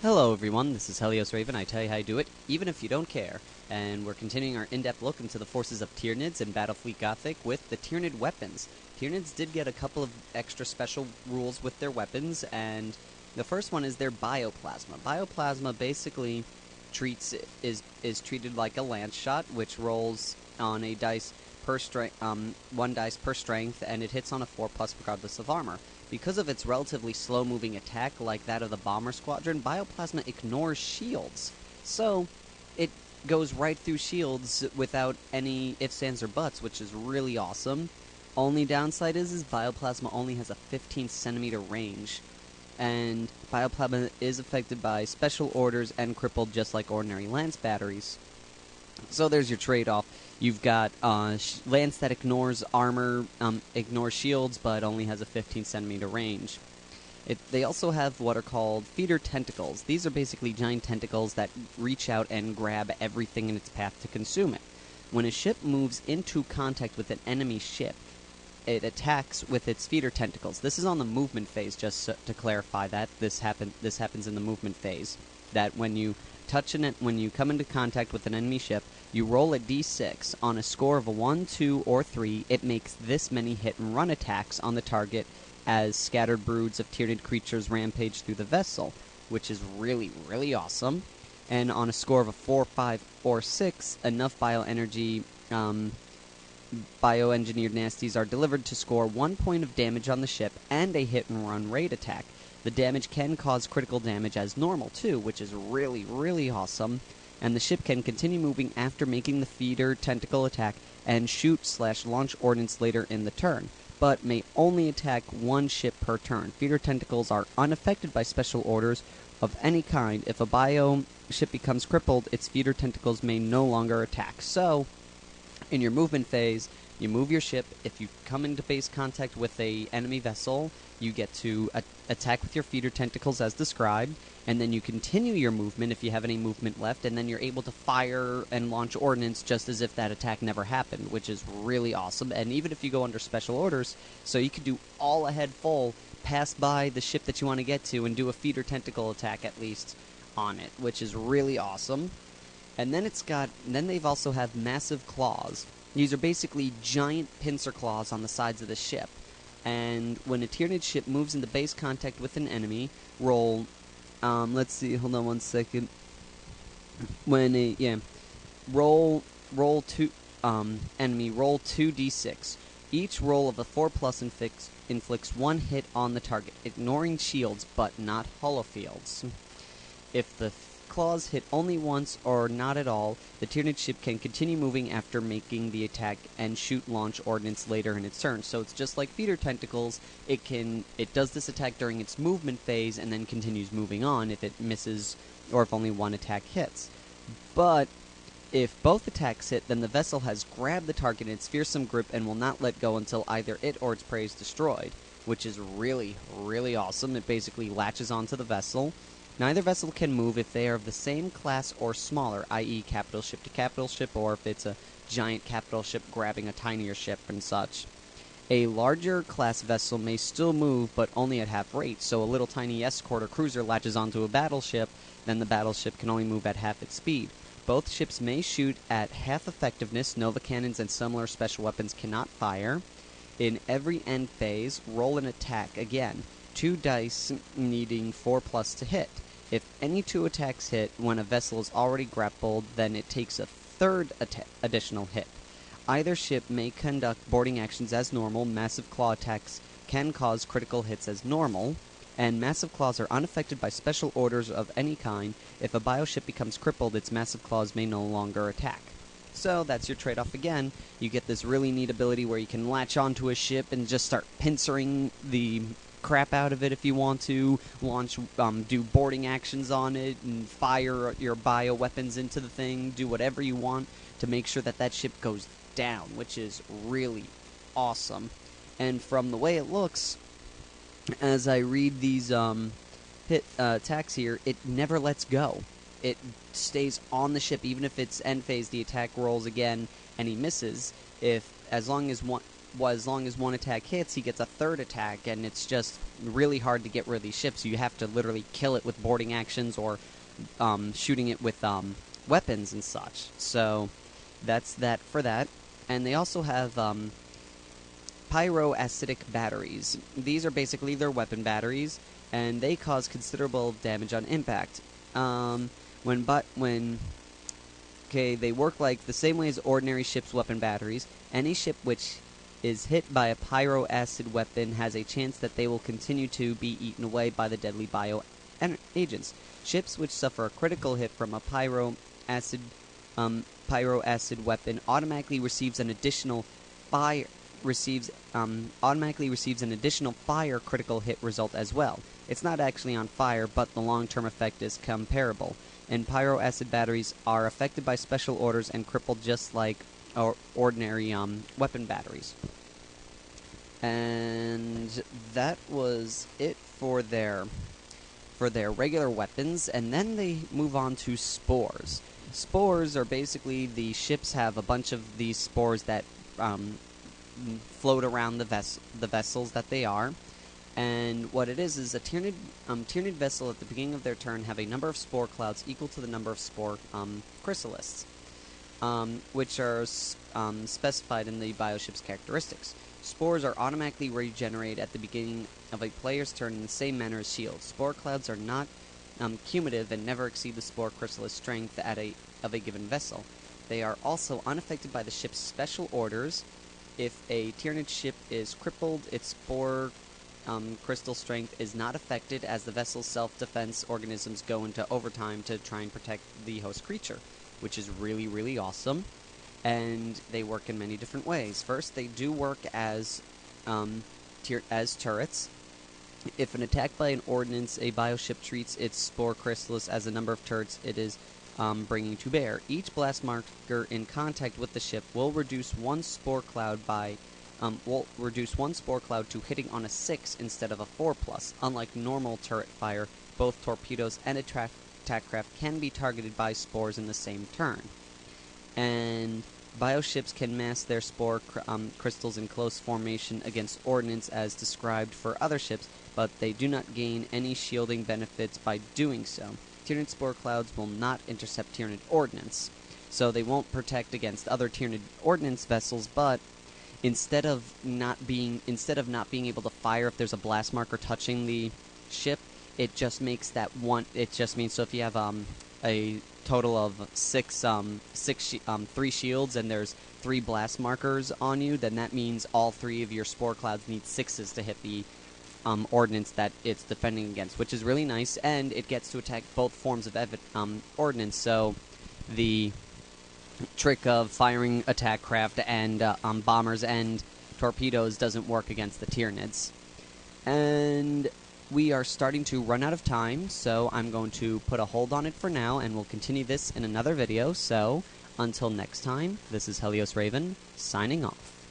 Hello everyone, this is Helios Raven. I tell you how I do it, even if you don't care. And we're continuing our in-depth look into the forces of Tyranids and Battlefleet Gothic with the Tyranid weapons. Tyranids did get a couple of extra special rules with their weapons, and the first one is their bioplasma. Bioplasma basically is treated like a lance shot, which rolls on a dice per strength, one dice per strength, and it hits on a 4+ regardless of armor. Because of its relatively slow-moving attack, like that of the Bomber Squadron, Bioplasma ignores shields. So, it goes right through shields without any ifs, ands, or buts, which is really awesome. Only downside is Bioplasma only has a 15-centimeter range, and Bioplasma is affected by special orders and crippled just like ordinary lance batteries. So there's your trade-off. You've got lance that ignores armor, ignores shields, but only has a 15-centimeter range. They also have what are called feeder tentacles. These are basically giant tentacles that reach out and grab everything in its path to consume it. When a ship moves into contact with an enemy ship, it attacks with its feeder tentacles. This is on the movement phase, just to clarify that. This happens in the movement phase. That when you when you come into contact with an enemy ship, you roll a d6. On a score of a 1, 2, or 3, it makes this many hit-and-run attacks on the target as scattered broods of Tyranid creatures rampage through the vessel, which is really, really awesome. And on a score of a 4, 5, or 6, enough bioenergy, bioengineered nasties are delivered to score 1 point of damage on the ship and a hit-and-run raid attack. The damage can cause critical damage as normal, too, which is really, really awesome. And the ship can continue moving after making the feeder tentacle attack and shoot/launch ordnance later in the turn, but may only attack one ship per turn. Feeder tentacles are unaffected by special orders of any kind. If a bio ship becomes crippled, its feeder tentacles may no longer attack. So, in your movement phase, you move your ship. If you come into base contact with a enemy vessel, you get to attack with your feeder tentacles as described, and then you continue your movement if you have any movement left, and then you're able to fire and launch ordnance just as if that attack never happened, which is really awesome. And even if you go under special orders, so you could do all ahead full, pass by the ship that you want to get to, and do a feeder tentacle attack at least on it, which is really awesome. And then then they've also have massive claws. These are basically giant pincer claws on the sides of the ship. And when a Tyranid ship moves into base contact with an enemy, roll, let's see, hold on one second. Roll 2, enemy, roll 2d6. Each roll of a 4+ inflicts 1 hit on the target, ignoring shields, but not holofields. If the claws hit only once or not at all, the Tyranid ship can continue moving after making the attack and shoot launch ordnance later in its turn. So it's just like feeder tentacles. It does this attack during its movement phase and then continues moving on if it misses or if only one attack hits. But if both attacks hit, then the vessel has grabbed the target in its fearsome grip and will not let go until either it or its prey is destroyed, which is really, really awesome. It basically latches onto the vessel. Neither vessel can move if they are of the same class or smaller, i.e. capital ship to capital ship, or if it's a giant capital ship grabbing a tinier ship and such. A larger class vessel may still move, but only at half rate, so a little tiny escort or cruiser latches onto a battleship, then the battleship can only move at half its speed. Both ships may shoot at half effectiveness. Nova cannons and similar special weapons cannot fire. In every end phase, roll an attack again. 2 dice needing 4+ to hit. If any 2 attacks hit when a vessel is already grappled, then it takes a 3rd additional hit. Either ship may conduct boarding actions as normal. Massive claw attacks can cause critical hits as normal, and massive claws are unaffected by special orders of any kind. If a bioship becomes crippled, its massive claws may no longer attack. So that's your trade-off again. You get this really neat ability where you can latch onto a ship and just start pincering the crap out of it if you want to, launch, do boarding actions on it, and fire your bioweapons into the thing, do whatever you want to make sure that that ship goes down, which is really awesome. And from the way it looks, as I read these attacks here, it never lets go. It stays on the ship, even if it's end phase, the attack rolls again, and he misses. As long as as long as one attack hits, he gets a third attack, and it's just really hard to get rid of these ships. You have to literally kill it with boarding actions or shooting it with weapons and such. So that's that for that. And they also have pyroacidic batteries. These are basically their weapon batteries, and they cause considerable damage on impact. They work like the same way as ordinary ships' weapon batteries. Any ship which is hit by a pyroacid weapon has a chance that they will continue to be eaten away by the deadly agents. Ships which suffer a critical hit from a pyroacid weapon automatically receives an additional fire critical hit result as well. It's not actually on fire, but the long-term effect is comparable. And pyroacid batteries are affected by special orders and crippled just like ordinary weapon batteries. And that was it for their regular weapons, and then they move on to spores. Spores are basically the ships have a bunch of these spores that float around the vessels that they are. And what it is a Tyranid vessel at the beginning of their turn have a number of spore clouds equal to the number of spore chrysalists, which are specified in the bioship's characteristics. Spores are automatically regenerated at the beginning of a player's turn in the same manner as shields. Spore clouds are not cumulative and never exceed the spore chrysalis strength of a given vessel. They are also unaffected by the ship's special orders. If a Tyranid ship is crippled, its spore crystal strength is not affected, as the vessel's self-defense organisms go into overtime to try and protect the host creature, which is really, really awesome. And they work in many different ways. First, they do work as turrets. If an attack by an ordnance, a bioship treats its spore chrysalis as a number of turrets it is bringing to bear. Each blast marker in contact with the ship will reduce one spore cloud to hitting on a 6 instead of a 4+. Unlike normal turret fire, both torpedoes and attack craft can be targeted by spores in the same turn. And bioships can mass their spore crystals in close formation against ordnance as described for other ships, but they do not gain any shielding benefits by doing so. Tyranid spore clouds will not intercept Tyranid ordnance, so they won't protect against other Tyranid ordnance vessels, but instead of not being able to fire if there's a blast marker touching the ship, it just makes that one. It just means, so if you have a total of 3 shields and there's 3 blast markers on you, then that means all 3 of your spore clouds need 6s to hit the ordnance that it's defending against, which is really nice, and it gets to attack both forms of ordnance, so the trick of firing attack craft and bombers and torpedoes doesn't work against the Tyranids. And we are starting to run out of time, so I'm going to put a hold on it for now, and we'll continue this in another video. So, until next time, this is Helios Raven, signing off.